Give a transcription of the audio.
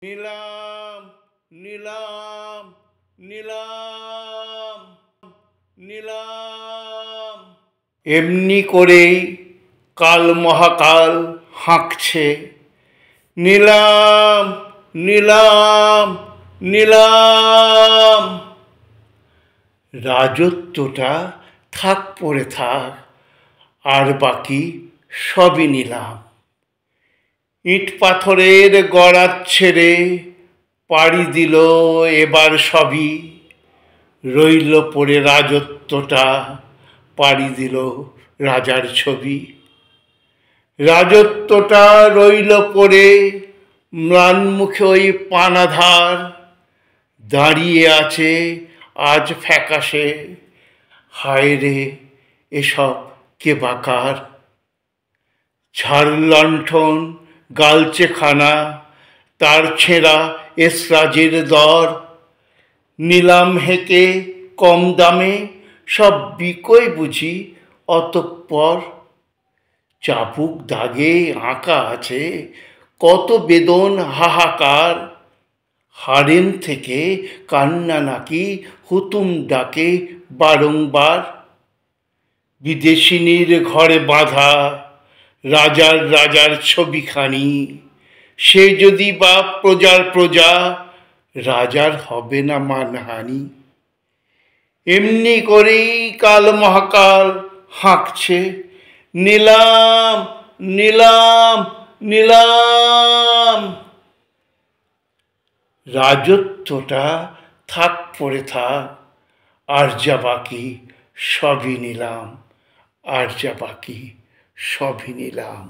নিলাম নিলাম নিলাম নিলাম। এমনি করেই কাল মহাকাল হাঁকছে, নিলাম নিলাম নিলাম। রাজত্বটা থাক পড়ে থাক, আর বাকি সবই নিলাম। ইট পাথরের গড়াত ছেড়ে পাড়ি দিল এবার সবই, রইল পড়ে রাজত্বটা, পাড়ি দিল রাজার ছবি। রাজত্বটা রইল পড়ে ম্লান মুখে ওই পানাধার, দাঁড়িয়ে আছে আজ ফ্যাকাশে, হায় রে এসব কে বাকার। ঝাড় লণ্ঠন গালচে খানা, তার ছেঁড়া এসরাজের দর, নিলাম হেঁকে কম দামে সব বিকোয় বুঝি অতঃপর। চাবুক দাগে আঁকা আছে কত বেদন হাহাকার, হারেম থেকে কান্না নাকি হুতুম ডাকে বারংবার। বিদেশিনীর ঘরে বাঁধা রাজার রাজার ছবিখানি, সে যদি বা প্রজার প্রজা, রাজার হবে না মানহানি। এমনি করেই কাল মহাকাল হাঁকছে, নিলাম নিলাম নিলাম। রাজত্বটা থাক পড়ে থাক, আর যা বাকি সবই নিলাম, আর যা বাকি সবই নিলাম।